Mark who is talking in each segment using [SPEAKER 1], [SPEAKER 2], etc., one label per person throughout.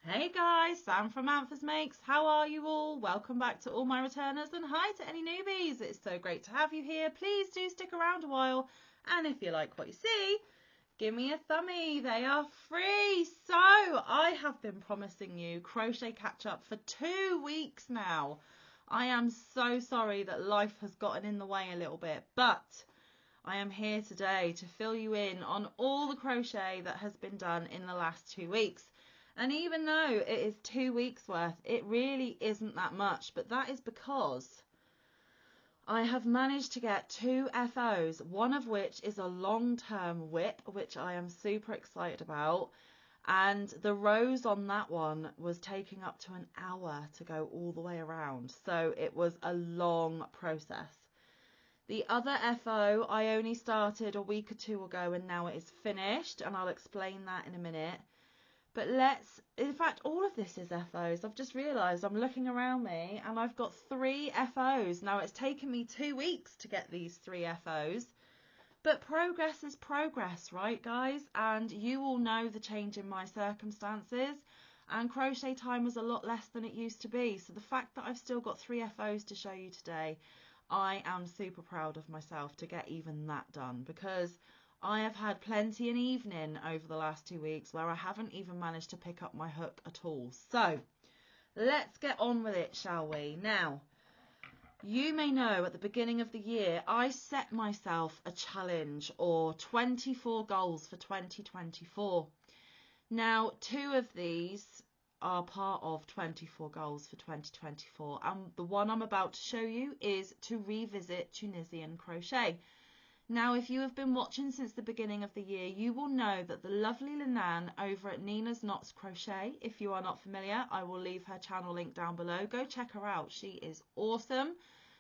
[SPEAKER 1] Hey guys, Sam from Manfa's Makes. How are you all? Welcome back to all my returners and hi to any newbies. It's so great to have you here. Please do stick around a while. And if you like what you see, give me a thumbie. They are free. So I have been promising you Crochet Catch Up for 2 weeks now. I am so sorry that life has gotten in the way a little bit, but I am here today to fill you in on all the crochet that has been done in the last 2 weeks. And even though it is 2 weeks worth, it really isn't that much, but that is because I have managed to get 2 FOs, one of which is a long-term whip, which I am super excited about. And the rows on that one was taking up to an hour to go all the way around. So it was a long process. The other FO I only started a week or 2 ago and now it is finished, and I'll explain that in a minute. But in fact, all of this is FOs. I've just realised I'm looking around me and I've got 3 FOs. Now, it's taken me 2 weeks to get these 3 FOs. But progress is progress, right, guys? And you all know the change in my circumstances. And crochet time was a lot less than it used to be. So the fact that I've still got 3 FOs to show you today, I am super proud of myself to get even that done, because I have had plenty an evening over the last 2 weeks where I haven't even managed to pick up my hook at all. So let's get on with it, shall we? Now, you may know at the beginning of the year, I set myself a challenge, or 24 goals for 2024. Now, 2 of these are part of 24 goals for 2024. And the one I'm about to show you is to revisit Tunisian crochet. Now, if you have been watching since the beginning of the year, you will know that the lovely Linan over at Nina's Knots Crochet, if you are not familiar, I will leave her channel link down below. Go check her out. She is awesome.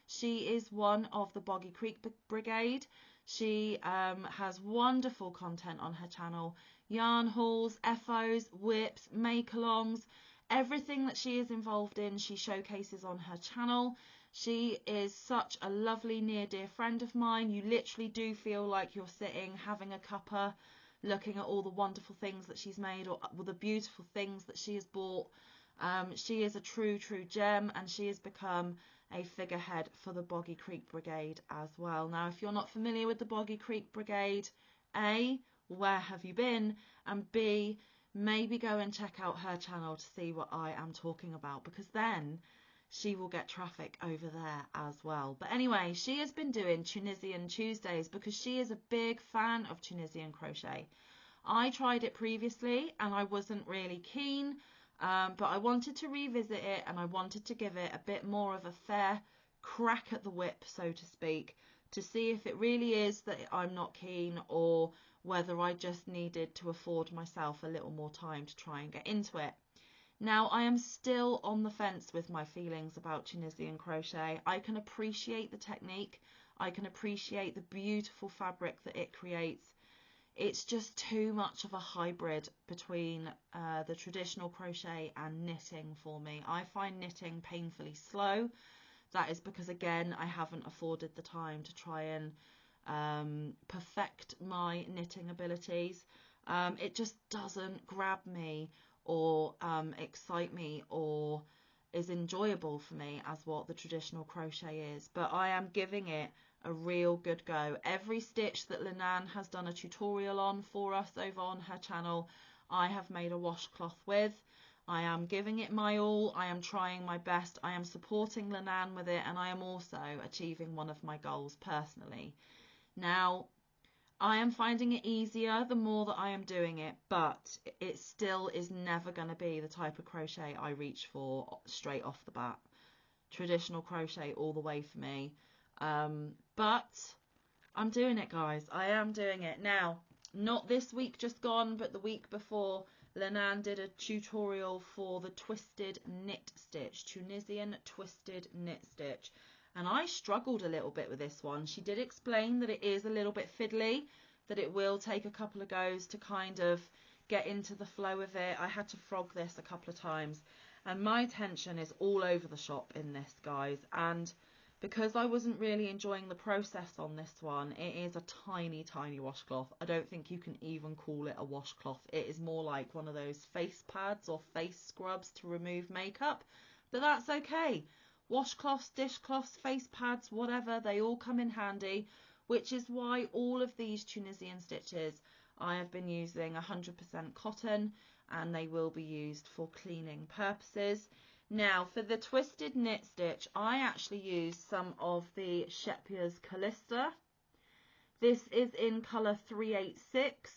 [SPEAKER 1] She is one of the Boggy Creek Brigade. She has wonderful content on her channel. Yarn hauls, FOs, whips, make-alongs, everything that she is involved in, she showcases on her channel. She is such a lovely near dear friend of mine. You literally do feel like you're sitting having a cuppa, looking at all the wonderful things that she's made, or the beautiful things that she has bought. She is a true gem, and she has become a figurehead for the Boggy Creek Brigade as well. Now, if you're not familiar with the Boggy Creek Brigade, A, where have you been? And B, maybe go and check out her channel to see what I am talking about, because then she will get traffic over there as well. But anyway, she has been doing Tunisian Tuesdays because she is a big fan of Tunisian crochet. I tried it previously and I wasn't really keen, but I wanted to revisit it, and I wanted to give it a bit more of a fair crack at the whip, so to speak, to see if it really is that I'm not keen, or whether I just needed to afford myself a little more time to try and get into it. Now, I am still on the fence with my feelings about Tunisian crochet. I can appreciate the technique. I can appreciate the beautiful fabric that it creates. It's just too much of a hybrid between the traditional crochet and knitting for me. I find knitting painfully slow. That is because, again, I haven't afforded the time to try and perfect my knitting abilities. It just doesn't grab me or excite me or is enjoyable for me as what the traditional crochet is. But I am giving it a real good go. Every stitch that Linan has done a tutorial on for us over on her channel, I have made a washcloth with. I am giving it my all. I am trying my best. I am supporting Linan with it, and I am also achieving one of my goals personally. Now, I am finding it easier the more that I am doing it, but it still is never going to be the type of crochet I reach for straight off the bat. Traditional crochet all the way for me. But I'm doing it, guys. I am doing it. Now, not this week just gone, but the week before, Linan did a tutorial for the twisted knit stitch, Tunisian twisted knit stitch. And I struggled a little bit with this one. She did explain that it is a little bit fiddly, that it will take a couple of goes to kind of get into the flow of it. I had to frog this a couple of times, and my tension is all over the shop in this, guys. And because I wasn't really enjoying the process on this one, it is a tiny, tiny washcloth. I don't think you can even call it a washcloth. It is more like one of those face pads or face scrubs to remove makeup, but that's okay. Washcloths, dishcloths, face pads, whatever, they all come in handy, which is why all of these Tunisian stitches I have been using 100% cotton, and they will be used for cleaning purposes. Now for the twisted knit stitch, I actually used some of the Shepier's Callista. This is in colour 386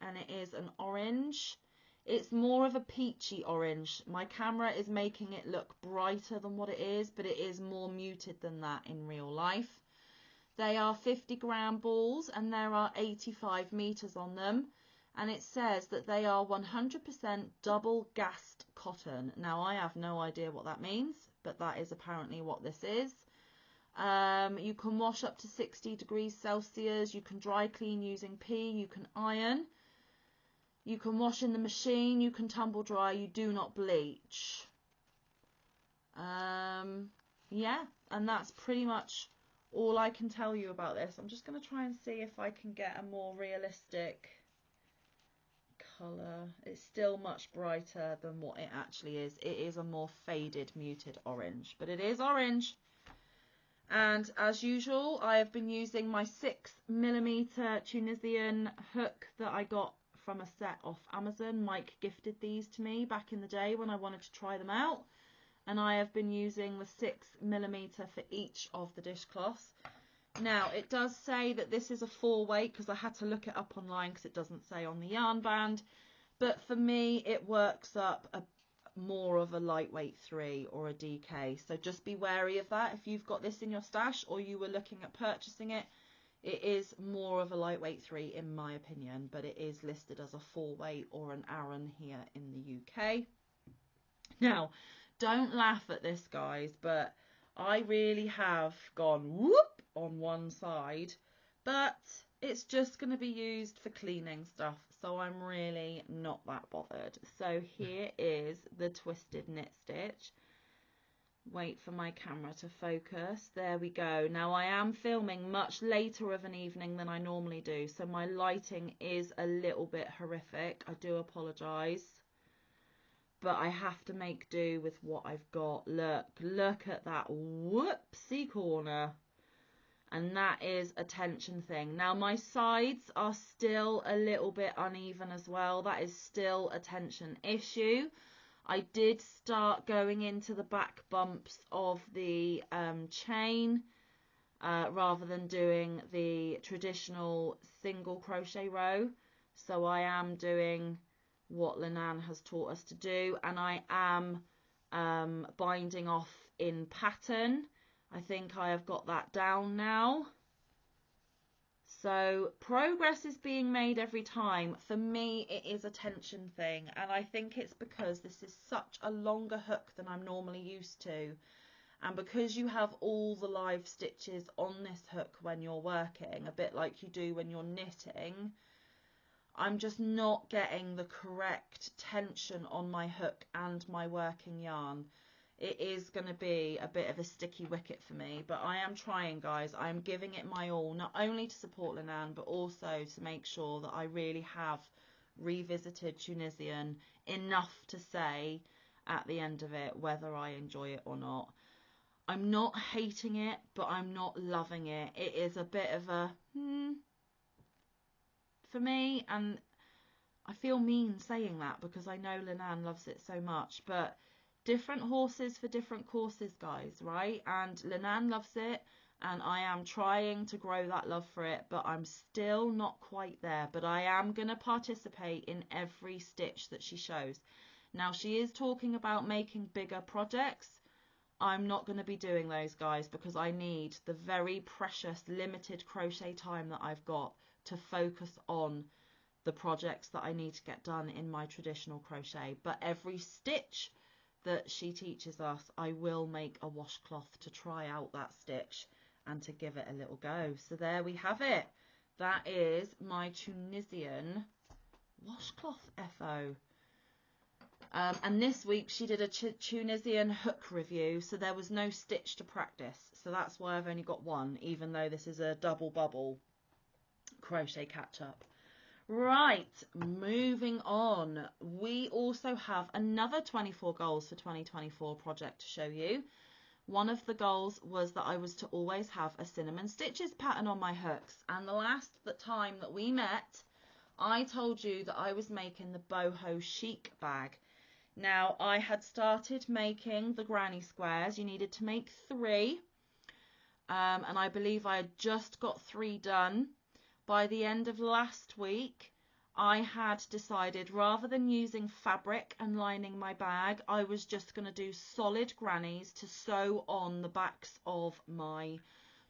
[SPEAKER 1] and it is an orange. It's more of a peachy orange. My camera is making it look brighter than what it is, but it is more muted than that in real life. They are 50-gram balls and there are 85 meters on them. And it says that they are 100% double gassed cotton. Now, I have no idea what that means, but that is apparently what this is. You can wash up to 60 degrees Celsius. You can dry clean using P. You can iron. You can wash in the machine. You can tumble dry. You do not bleach. Yeah, and that's pretty much all I can tell you about this. I'm just going to try and see if I can get a more realistic colour. It's still much brighter than what it actually is. It is a more faded, muted orange, but it is orange. And as usual, I have been using my 6mm Tunisian hook that I got from a set off Amazon. Mike gifted these to me back in the day when I wanted to try them out, and I have been using the 6mm for each of the dishcloths. Now, it does say that this is a 4-weight because I had to look it up online because it doesn't say on the yarn band. But for me, it works up more of a lightweight 3 or a DK. So just be wary of that. If you've got this in your stash or you were looking at purchasing it, it is more of a lightweight 3 in my opinion. But it is listed as a 4-weight or an Aran here in the UK. Now, don't laugh at this, guys, but I really have gone whoop on one side, but it's just going to be used for cleaning stuff, so I'm really not that bothered. So here is the twisted knit stitch. Wait for my camera to focus. There we go. Now I am filming much later of an evening than I normally do, so my lighting is a little bit horrific. I do apologise, but I have to make do with what I've got. Look at that whoopsie corner. And that is a tension thing. Now my sides are still a little bit uneven as well. That is still a tension issue. I did start going into the back bumps of the chain rather than doing the traditional single crochet row. So I am doing what Linan has taught us to do, and I am binding off in pattern. I think I have got that down now. So progress is being made every time. For me, it is a tension thing, and I think it's because this is such a longer hook than I'm normally used to, and because you have all the live stitches on this hook when you're working, a bit like you do when you're knitting, I'm just not getting the correct tension on my hook and my working yarn. It is going to be a bit of a sticky wicket for me, but I am trying, guys. I am giving it my all, not only to support Linan, but also to make sure that I really have revisited Tunisian enough to say at the end of it whether I enjoy it or not. I'm not hating it, but I'm not loving it. It is a bit of a for me, and I feel mean saying that because I know Linan loves it so much, but different horses for different courses, guys, right? And Linan loves it, and I am trying to grow that love for it, but I'm still not quite there. But I am going to participate in every stitch that she shows. Now, she is talking about making bigger projects. I'm not going to be doing those, guys, because I need the very precious limited crochet time that I've got to focus on the projects that I need to get done in my traditional crochet. But every stitch that she teaches us, I will make a washcloth to try out that stitch and to give it a little go. So there we have it. That is my Tunisian washcloth FO. And this week she did a Tunisian hook review, so there was no stitch to practice. so that's why I've only got one, even though this is a double bubble crochet catch up. Right, moving on. We also have another 24 goals for 2024 project to show you. One of the goals was that I was to always have a cinnamon stitches pattern on my hooks, and the last time that we met I told you that I was making the Boho Chic bag. Now I had started making the granny squares. You needed to make 3, and I believe I had just got 3 done. By the end of last week, I had decided rather than using fabric and lining my bag, I was just going to do solid grannies to sew on the backs of my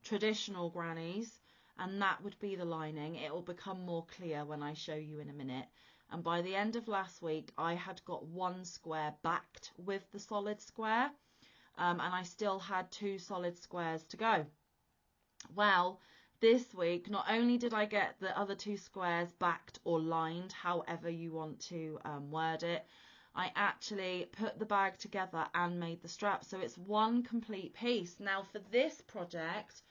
[SPEAKER 1] traditional grannies, and that would be the lining. It will become more clear when I show you in a minute. And by the end of last week, I had got 1 square backed with the solid square, and I still had 2 solid squares to go. Well, this week, not only did I get the other 2 squares backed or lined, however you want to word it, I actually put the bag together and made the strap, so it's one complete piece. Now for this project,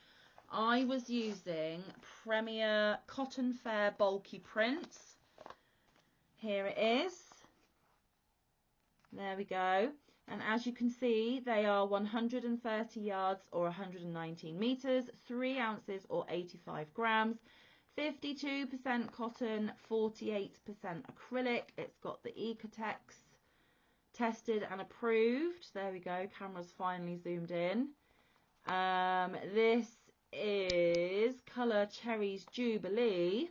[SPEAKER 1] I was using Premier Cotton Fair bulky prints. Here it is. There we go. And as you can see, they are 130 yards or 119 meters, 3 ounces or 85 grams, 52% cotton, 48% acrylic. It's got the Ecotex tested and approved. There we go. Camera's finally zoomed in. This is colour Cherries Jubilee.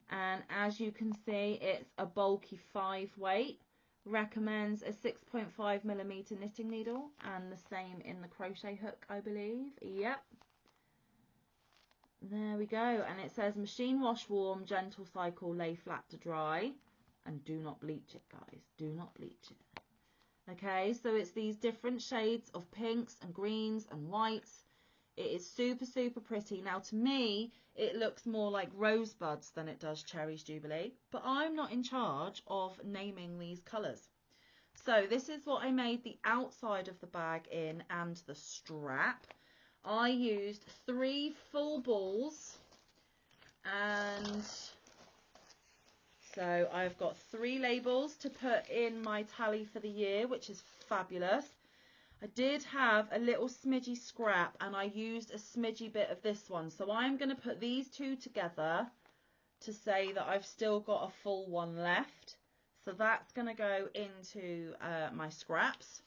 [SPEAKER 1] And as you can see, it's a bulky 5 weight. Recommends a 6.5mm knitting needle, and the same in the crochet hook, I believe. Yep. There we go. And it says machine wash warm, gentle cycle, lay flat to dry. And do not bleach it, guys. Do not bleach it. Okay, so it's these different shades of pinks and greens and whites. It is super, super pretty. Now, to me, it looks more like rosebuds than it does Cherries Jubilee, but I'm not in charge of naming these colours. So this is what I made the outside of the bag in and the strap. I used 3 full balls, and so I've got 3 labels to put in my tally for the year, which is fabulous. I did have a little smidgy scrap, and I used a smidgy bit of this one. So I'm going to put these 2 together to say that I've still got a full one left. So that's going to go into my scraps.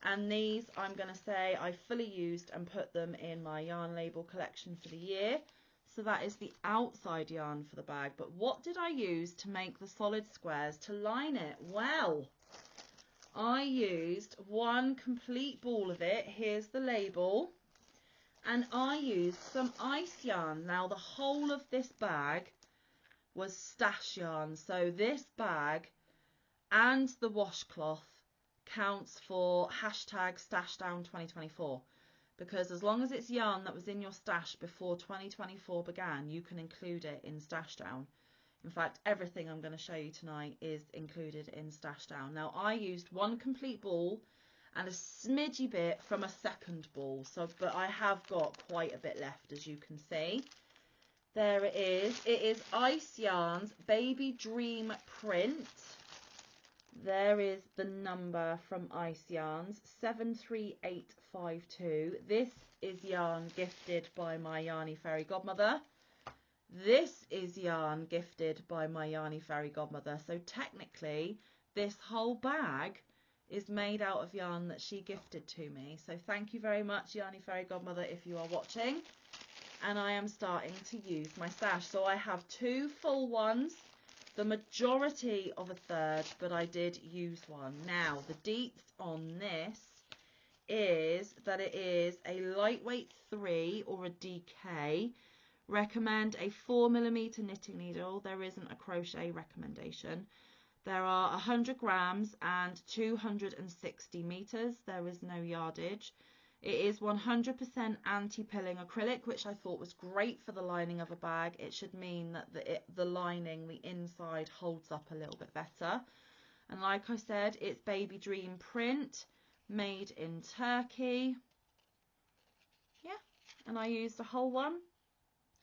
[SPEAKER 1] And these I'm going to say I fully used and put them in my yarn label collection for the year. So that is the outside yarn for the bag. But what did I use to make the solid squares to line it? Well, I used 1 complete ball of it. Here's the label. And I used some ice yarn. Now the whole of this bag was stash yarn. So this bag and the washcloth counts for #StashDown2024. Because as long as it's yarn that was in your stash before 2024 began, you can include it in Stash Down. In fact, everything I'm going to show you tonight is included in Stash Down. Now, I used 1 complete ball and a smidgy bit from a second ball. But I have got quite a bit left, as you can see. There it is. It is Ice Yarns Baby Dream Print. There is the number from Ice Yarns, 73852. This is yarn gifted by my Yarny Fairy Godmother. This is yarn gifted by my Yarny Fairy Godmother. So technically, this whole bag is made out of yarn that she gifted to me. So thank you very much, Yarny Fairy Godmother, if you are watching. And I am starting to use my stash. So I have 2 full ones, the majority of a third, but I did use one. Now, the deets on this is that it is a lightweight 3 or a DK. Recommend a 4mm knitting needle. There isn't a crochet recommendation. There are 100 grams and 260 meters. There is no yardage. It is 100% anti-pilling acrylic, which I thought was great for the lining of a bag. It should mean that the lining, the inside, holds up a little bit better. And like I said, it's Baby Dream print, made in Turkey. and I used a whole one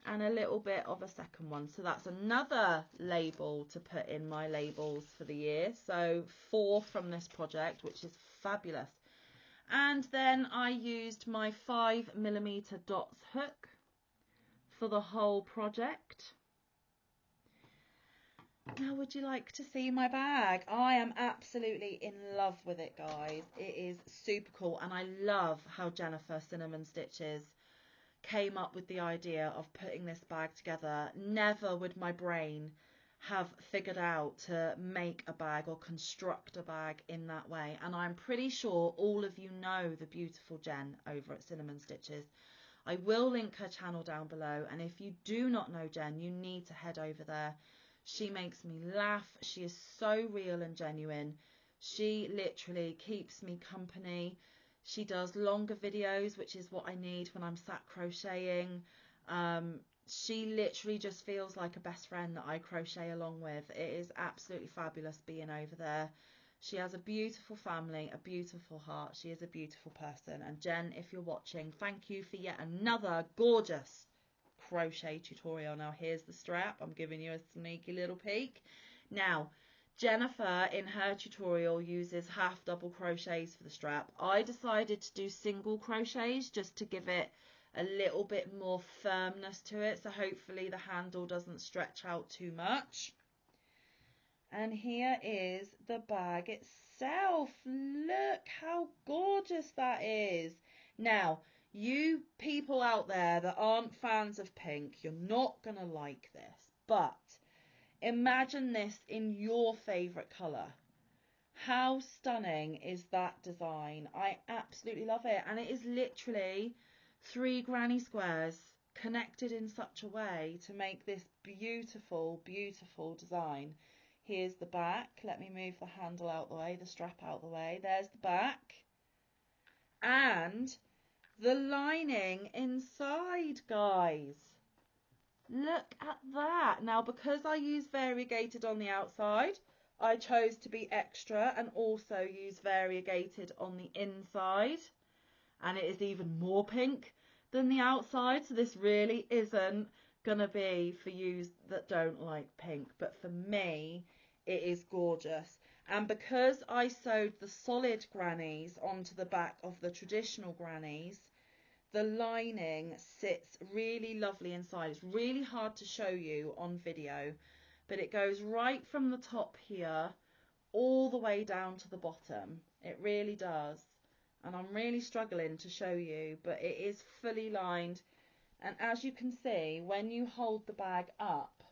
[SPEAKER 1] and a little bit of a second one. So that's another label to put in my labels for the year. So 4 from this project, which is fabulous. And then I used my 5mm dots hook for the whole project. Now, would you like to see my bag? I am absolutely in love with it, guys. It is super cool, and I love how Jennifer Cinnamon Stitches came up with the idea of putting this bag together. Never would my brain have figured out to make a bag or construct a bag in that way, and I'm pretty sure all of you know the beautiful Jen over at Cinnamon Stitches. I will link her channel down below, and if you do not know Jen, you need to head over there. She makes me laugh. She is so real and genuine. She literally keeps me company. She does longer videos, which is what I need when I'm sat crocheting. She literally just feels like a best friend that I crochet along with. It is absolutely fabulous being over there. She has a beautiful family, a beautiful heart. She is a beautiful person. And Jen, if you're watching, thank you for yet another gorgeous crochet tutorial. Now here's the strap. I'm giving you a sneaky little peek. Now Jennifer in her tutorial uses half double crochets for the strap. I decided to do single crochets just to give it a little bit more firmness to it, so hopefully the handle doesn't stretch out too much. And here is the bag itself. Look how gorgeous that is. Now, you people out there that aren't fans of pink, you're not going to like this. But imagine this in your favourite colour. How stunning is that design? I absolutely love it. And it is literally 3 granny squares connected in such a way to make this beautiful, beautiful design. Here's the back. Let me move the handle out the way, the strap out the way. There's the back. And the lining inside, guys. Look at that. Now, because I use variegated on the outside, I chose to be extra and also use variegated on the inside. And it is even more pink than the outside. So this really isn't going to be for you that don't like pink. But for me, it is gorgeous. And because I sewed the solid grannies onto the back of the traditional grannies, the lining sits really lovely inside. It's really hard to show you on video, but it goes right from the top here all the way down to the bottom. It really does. And I'm really struggling to show you, but it is fully lined. And as you can see, when you hold the bag up,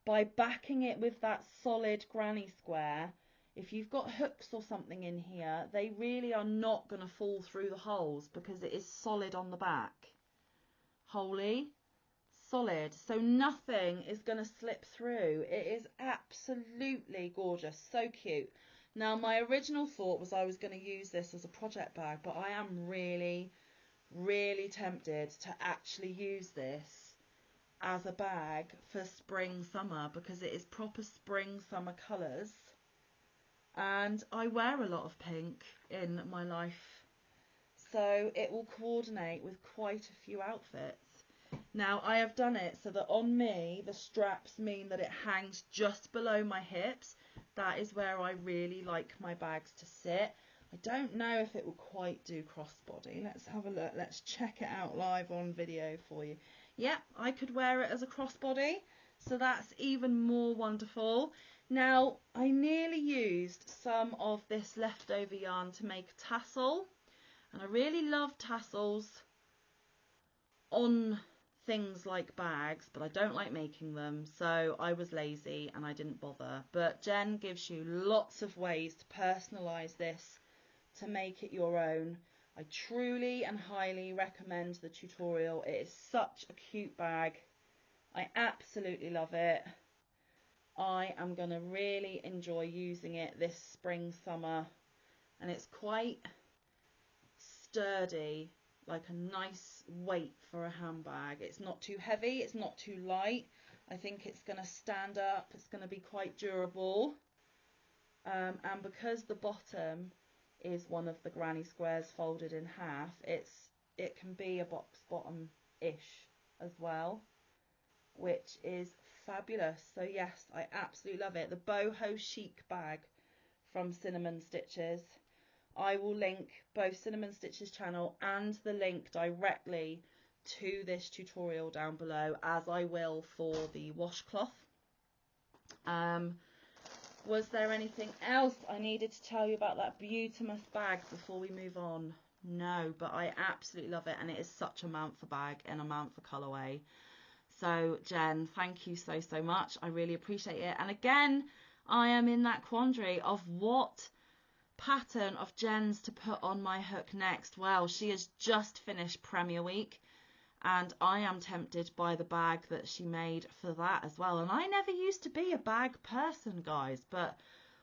[SPEAKER 1] by backing it with that solid granny square, if you've got hooks or something in here, they really are not going to fall through the holes because it is solid on the back. Wholly solid, so nothing is going to slip through. It is absolutely gorgeous, so cute. Now, my original thought was I was going to use this as a project bag, but I am really, really tempted to actually use this as a bag for spring summer because it is proper spring summer colours, and I wear a lot of pink in my life, so it will coordinate with quite a few outfits. Now, I have done it so that on me the straps mean that it hangs just below my hips. That is where I really like my bags to sit. I don't know if it will quite do crossbody. Let's have a look. Let's check it out live on video for you. Yep, I could wear it as a crossbody, so that's even more wonderful. Now, I nearly used some of this leftover yarn to make a tassel, and I really love tassels on things like bags, but I don't like making them, so I was lazy and I didn't bother. But Jen gives you lots of ways to personalise this to make it your own. I truly and highly recommend the tutorial. It is such a cute bag. I absolutely love it. I am going to really enjoy using it this spring summer, and it's quite sturdy, like a nice weight for a handbag. It's not too heavy, it's not too light. I think it's going to stand up, it's going to be quite durable, and because the bottom is one of the granny squares folded in half, it's it can be a box bottom-ish as well, which is fabulous. So yes, I absolutely love it. The Boho Chic bag from Cinnamon Stitches. I will link both Cinnamon Stitches channel and the link directly to this tutorial down below, as I will for the washcloth. Was there anything else I needed to tell you about that Beautimus bag before we move on? No, but I absolutely love it, and it is such a Manfa bag in a Manfa colourway. So Jen, thank you so much. I really appreciate it. And again, I am in that quandary of what pattern of Jen's to put on my hook next. Well, she has just finished Premier Week, and I am tempted by the bag that she made for that as well. And I never used to be a bag person, guys, but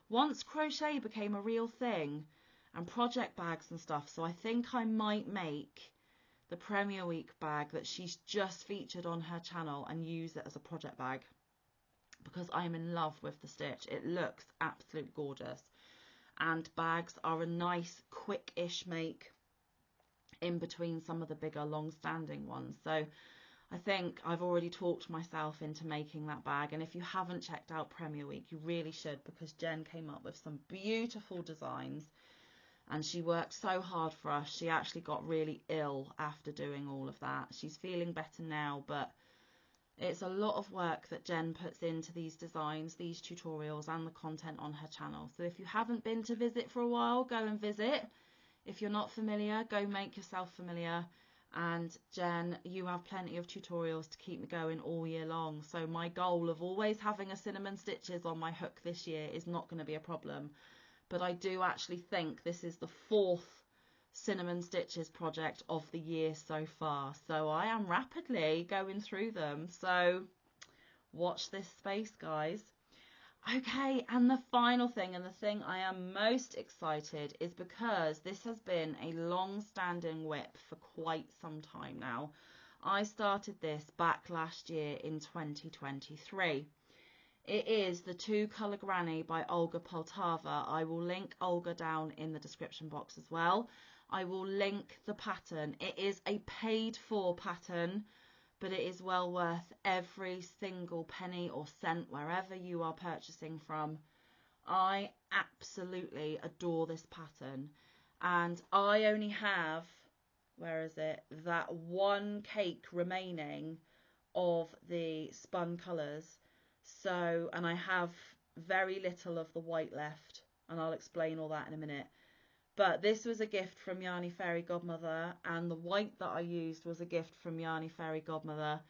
[SPEAKER 1] once crochet became a real thing and project bags and stuff, so I think I might make the Premier Week bag that she's just featured on her channel and use it as a project bag, because I'm in love with the stitch. It looks absolutely gorgeous, and bags are a nice quick-ish make in between some of the bigger long-standing ones. So I think I've already talked myself into making that bag, and if you haven't checked out Premier Week, you really should, because Jen came up with some beautiful designs and she worked so hard for us. She actually got really ill after doing all of that. She's feeling better now, but it's a lot of work that Jen puts into these designs, these tutorials, and the content on her channel. So if you haven't been to visit for a while, go and visit. If you're not familiar, go make yourself familiar. And Jen, you have plenty of tutorials to keep me going all year long. So my goal of always having a Cinnamon Stitches on my hook this year is not going to be a problem. But I do actually think this is the 4th Cinnamon Stitches project of the year so far. So I am rapidly going through them. So watch this space, guys. Okay, and the final thing, and the thing I am most excited, is because this has been a long-standing whip for quite some time now. I started this back last year in 2023. It is the Two Colour Granny by Olga Poltava. I will link Olga down in the description box as well. I will link the pattern. It is a paid-for pattern, but it is well worth every single penny or cent wherever you are purchasing from. I absolutely adore this pattern, and I only have, where is it, that one cake remaining of the spun colours. So, and I have very little of the white left, and I'll explain all that in a minute. But this was a gift from Yarny Fairy Godmother, and the white that I used was a gift from Yarny Fairy Godmother.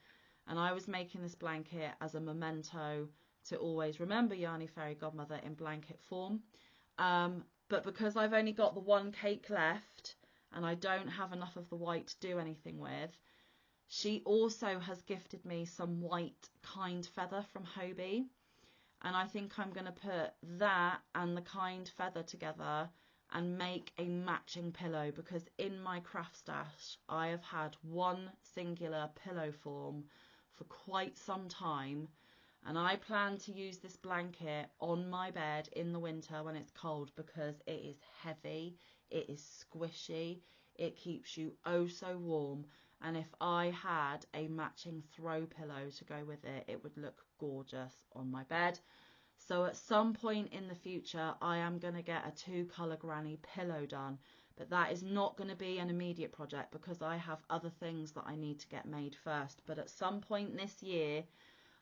[SPEAKER 1] And I was making this blanket as a memento to always remember Yarny Fairy Godmother in blanket form. But because I've only got the one cake left, and I don't have enough of the white to do anything with, she also has gifted me some white kind feather from Hobie. And I think I'm going to put that and the kind feather together and make a matching pillow, because in my craft stash I have had one singular pillow form for quite some time, and I plan to use this blanket on my bed in the winter when it's cold, because it is heavy, it is squishy, it keeps you oh so warm, and if I had a matching throw pillow to go with it, it would look gorgeous on my bed. So at some point in the future, I am going to get a Two Colour Granny pillow done, but that is not going to be an immediate project because I have other things that I need to get made first. But at some point this year,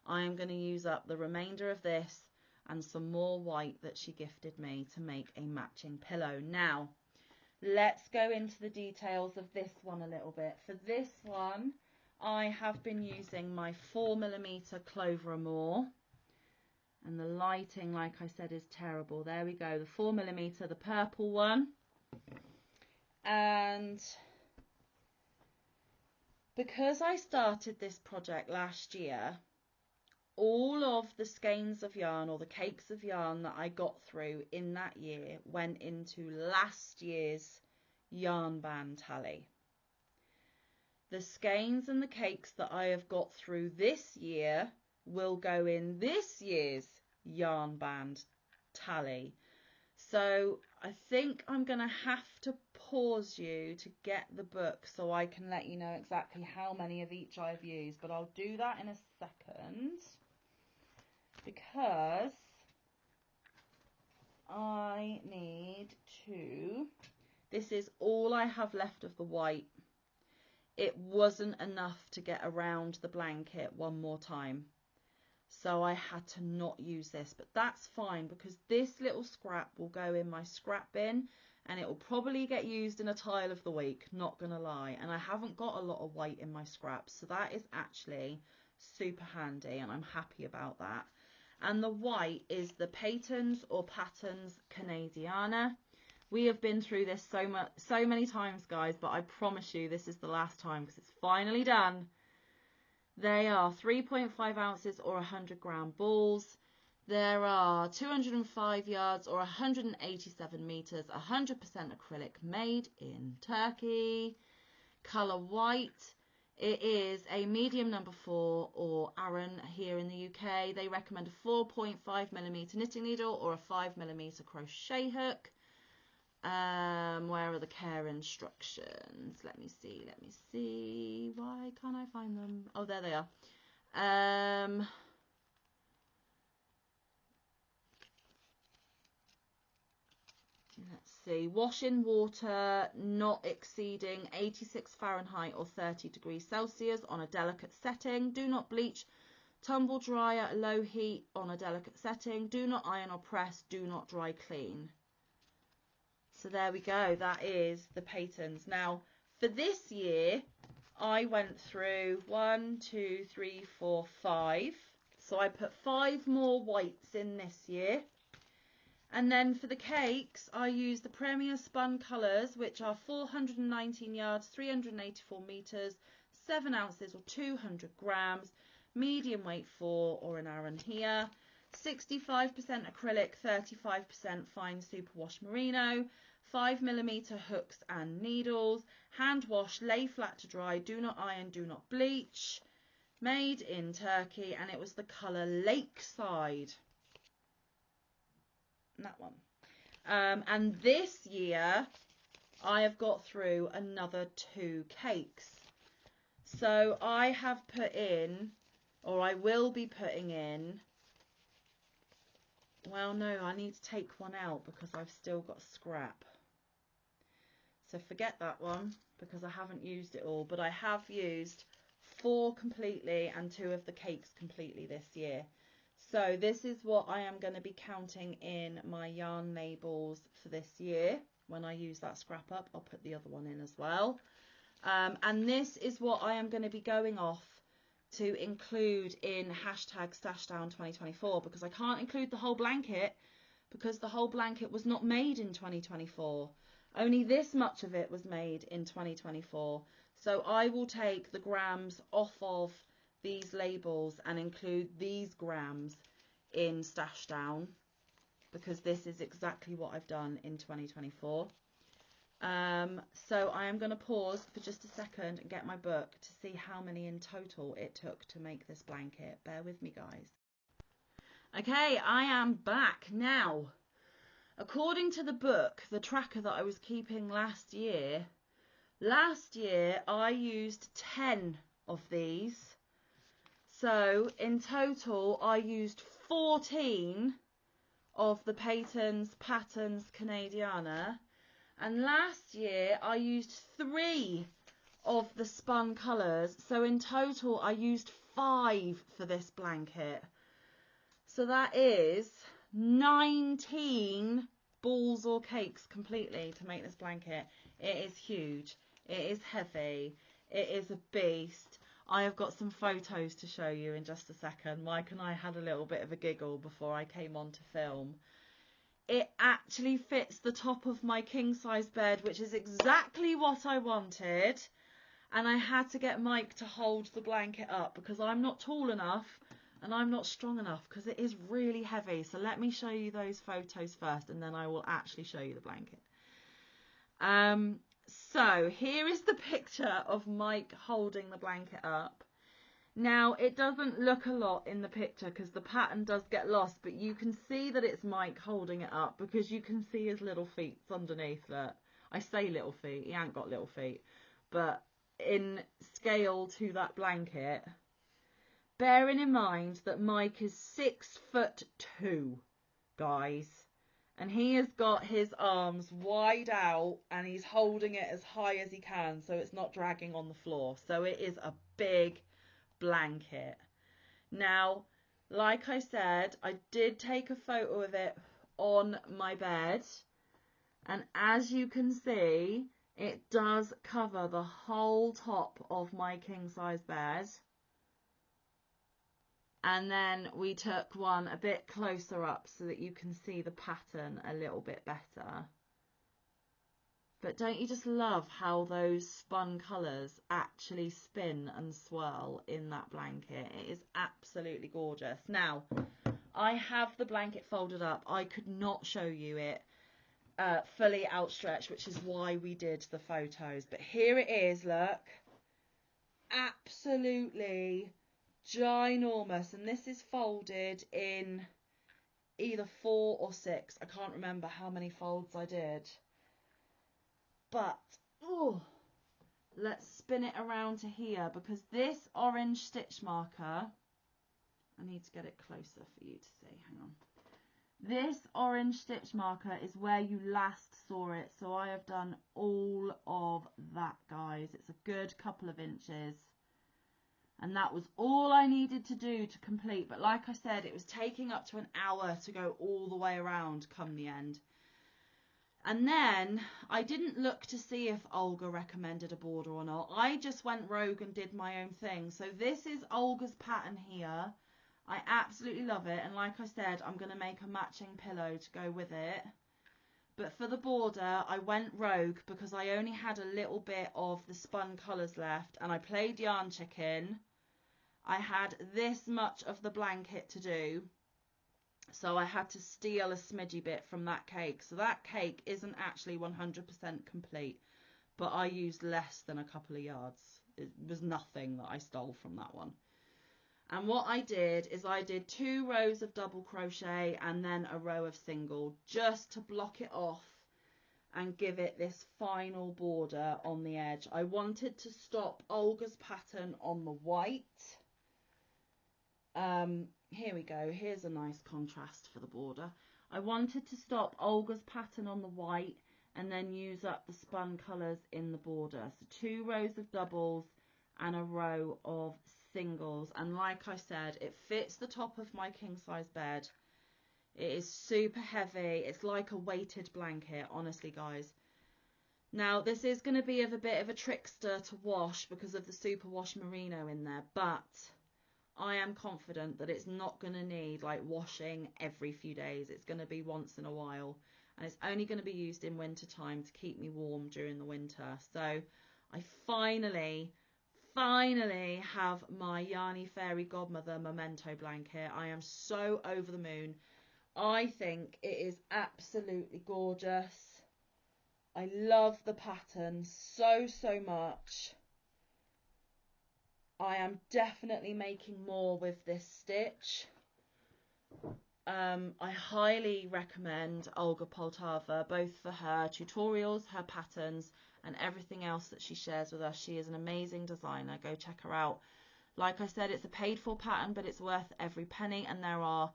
[SPEAKER 1] I am going to use up the remainder of this and some more white that she gifted me to make a matching pillow. Now, let's go into the details of this one a little bit. For this one, I have been using my 4mm Clover Moor. And the lighting, like I said, is terrible. There we go, the 4mm, the purple one. And because I started this project last year, all of the skeins of yarn, or the cakes of yarn that I got through in that year, went into last year's yarn band tally. The skeins and the cakes that I have got through this year will go in this year's yarn band tally. So I think I'm going to have to pause you to get the book so I can let you know exactly how many of each I've used. But I'll do that in a second because I need to... This is all I have left of the white. It wasn't enough to get around the blanket one more time. So I had to not use this, but that's fine because this little scrap will go in my scrap bin and it will probably get used in a tile of the week, not gonna lie. And I haven't got a lot of white in my scraps, so that is actually super handy and I'm happy about that. And the white is the Patterns or Patterns Canadiana. We have been through this so many times, guys, but I promise you this is the last time because it's finally done. They are 3.5 ounces or 100 gram balls. There are 205 yards or 187 meters, 100% acrylic, made in Turkey. Color white. It is a medium number 4 or Aran here in the UK. They recommend a 4.5mm knitting needle or a 5mm crochet hook. Where are the care instructions? Let me see. Why can't I find them? Oh, there they are. Let's see. Wash in water not exceeding 86 Fahrenheit or 30 degrees Celsius on a delicate setting. Do not bleach. Tumble dry at low heat on a delicate setting. Do not iron or press. Do not dry clean. So there we go, that is the Patterns. Now, for this year, I went through 1, 2, 3, 4, 5. So I put 5 more whites in this year. And then for the cakes, I used the Premier Spun Colours, which are 419 yards, 384 metres, 7 ounces or 200 grams, medium weight 4 or an Aran here, 65% acrylic, 35% fine superwash merino, 5mm hooks and needles, hand wash, lay flat to dry, do not iron, do not bleach, made in Turkey, and it was the colour Lakeside. That one. And this year I have got through another 2 cakes. So I have put in, or I will be putting in, well, no, I need to take one out because I've still got scrap. So forget that one because I haven't used it all, but I have used 4 completely and 2 of the cakes completely this year. So this is what I am going to be counting in my yarn labels for this year. When I use that scrap up, I'll put the other one in as well. And this is what I am going to be going off to include in #StashDown2024 because I can't include the whole blanket because the whole blanket was not made in 2024. Only this much of it was made in 2024. So I will take the grams off of these labels and include these grams in Stash Down because this is exactly what I've done in 2024. So I am going to pause for just a second and get my book to see how many in total it took to make this blanket. Bear with me, guys. Okay, I am back now. According to the book, the tracker that I was keeping last year I used 10 of these. So in total, I used 14 of the Patterns Canadiana. And last year, I used 3 of the Spun Colours. So in total, I used 5 for this blanket. So that is 19 balls or cakes completely to make this blanket. It is huge. It is heavy. It is a beast. I have got some photos to show you in just a second. Mike and I had a little bit of a giggle before I came on to film. It actually fits the top of my king size bed, which is exactly what I wanted. And I had to get Mike to hold the blanket up because I'm not tall enough and I'm not strong enough because it is really heavy. So let me show you those photos first and then I will actually show you the blanket. So here is the picture of Mike holding the blanket up. Now, it doesn't look a lot in the picture because the pattern does get lost, but you can see that it's Mike holding it up because you can see his little feet underneath that. I say little feet, he ain't got little feet, but in scale to that blanket, bearing in mind that Mike is 6'2", guys, and he has got his arms wide out and he's holding it as high as he can so it's not dragging on the floor. So it is a big blanket. Now, like I said, I did take a photo of it on my bed, and as you can see, it does cover the whole top of my king size bed. And then we took one a bit closer up so that you can see the pattern a little bit better. But don't you just love how those spun colours actually spin and swirl in that blanket? It is absolutely gorgeous. Now, I have the blanket folded up. I could not show you it fully outstretched, which is why we did the photos. But here it is, look. Absolutely ginormous. And this is folded in either 4 or 6. I can't remember how many folds I did. But, oh, let's spin it around to here because this orange stitch marker, I need to get it closer for you to see, hang on. This orange stitch marker is where you last saw it, so I have done all of that, guys. It's a good couple of inches. And that was all I needed to do to complete. But like I said, it was taking up to an hour to go all the way around come the end. And then I didn't look to see if Olga recommended a border or not. I just went rogue and did my own thing. So this is Olga's pattern here. I absolutely love it. And like I said, I'm going to make a matching pillow to go with it. But for the border, I went rogue because I only had a little bit of the spun colours left. And I played yarn chicken. I had this much of the blanket to do. So I had to steal a smidgy bit from that cake. So that cake isn't actually 100% complete, but I used less than a couple of yards. It was nothing that I stole from that one. And what I did is I did 2 rows of double crochet and then a row of single just to block it off and give it this final border on the edge. I wanted to stop Olga's pattern on the white. Here we go. Here's a nice contrast for the border. I wanted to stop Olga's pattern on the white and then use up the spun colours in the border. So 2 rows of doubles and a row of singles. And like I said, it fits the top of my king size bed. It is super heavy. It's like a weighted blanket, honestly, guys. Now, this is going to be a bit of a trickster to wash because of the superwash merino in there, but I am confident that it's not going to need like washing every few days. It's going to be once in a while, and it's only going to be used in winter time to keep me warm during the winter. So I finally have my Yarny Fairy Godmother memento blanket. I am so over the moon. I think it is absolutely gorgeous. I love the pattern so much. I am definitely making more with this stitch. I highly recommend Olga Poltava, both for her tutorials, her patterns, and everything else that she shares with us. She is an amazing designer. Go check her out. Like I said, it's a paid for pattern, but it's worth every penny, and there are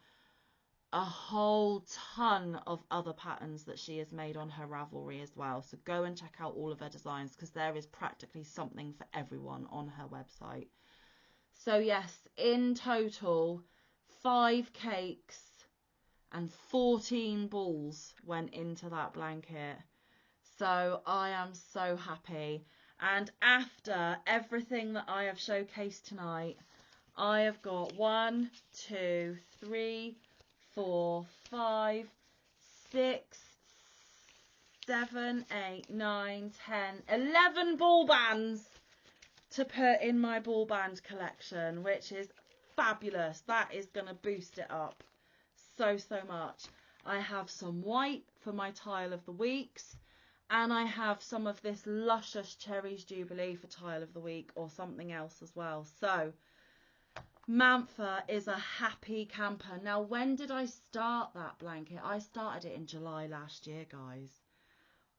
[SPEAKER 1] a whole ton of other patterns that she has made on her Ravelry as well. So go and check out all of her designs because there is practically something for everyone on her website. So yes, in total, 5 cakes and 14 balls went into that blanket. So I am so happy. And after everything that I have showcased tonight, I have got 1, 2, 3, 4, 5, 6, 7, 8, 9, 10, 11 ball bands to put in my ball band collection, which is fabulous. That is going to boost it up so much. I have some white for my tile of the weeks, and I have some of this luscious Cherries Jubilee for tile of the week or something else as well. So Manfa is a happy camper. Now, when did I start that blanket? I started it in July last year, guys.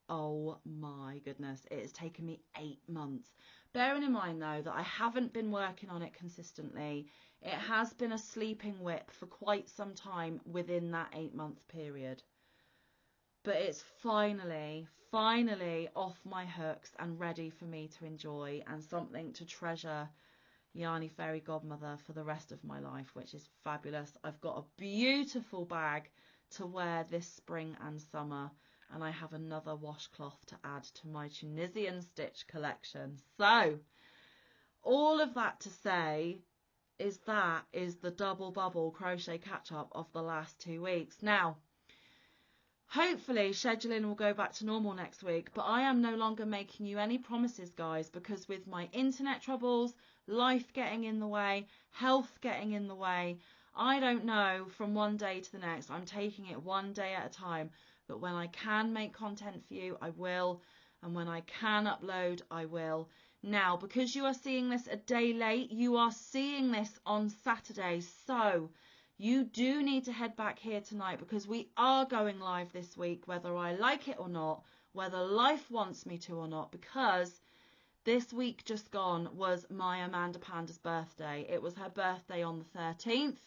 [SPEAKER 1] Oh my goodness, it has taken me 8 months. Bearing in mind, though, that I haven't been working on it consistently. It has been a sleeping whip for quite some time within that 8-month period. But it's finally off my hooks and ready for me to enjoy, and something to treasure Yanni Fairy Godmother for the rest of my life, which is fabulous. I've got a beautiful bag to wear this spring and summer, and I have another washcloth to add to my Tunisian stitch collection. So all of that to say is that is the double bubble crochet catch up of the last 2 weeks. Now, hopefully scheduling will go back to normal next week, but I am no longer making you any promises, guys, because with my internet troubles, life getting in the way, health getting in the way, I don't know from one day to the next. I'm taking it one day at a time, but when I can make content for you, I will, and when I can upload, I will. Now, because you are seeing this a day late, you are seeing this on Saturday, so you do need to head back here tonight, because we are going live this week, whether I like it or not, whether life wants me to or not, because this week just gone was my Amanda Panda's birthday. It was her birthday on the 13th.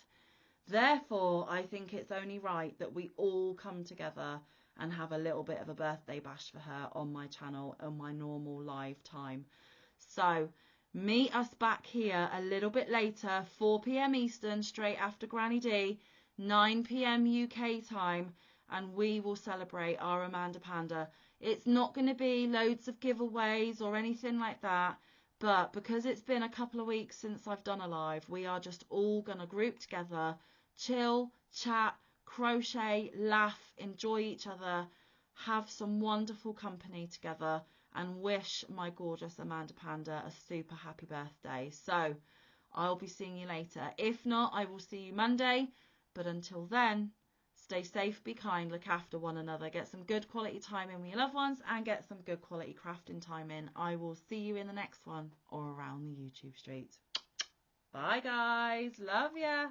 [SPEAKER 1] Therefore, I think it's only right that we all come together and have a little bit of a birthday bash for her on my channel on my normal live time. So meet us back here a little bit later, 4 p.m. Eastern, straight after Granny D, 9 p.m. UK time, and we will celebrate our Amanda Panda. It's not going to be loads of giveaways or anything like that, but because it's been a couple of weeks since I've done a live, we are just all going to group together, chill, chat, crochet, laugh, enjoy each other, have some wonderful company together, and wish my gorgeous Amanda Panda a super happy birthday. So I'll be seeing you later. If not, I will see you Monday. But until then, stay safe, be kind, look after one another, get some good quality time in with your loved ones, and get some good quality crafting time in. I will see you in the next one or around the YouTube streets. Bye guys, love ya.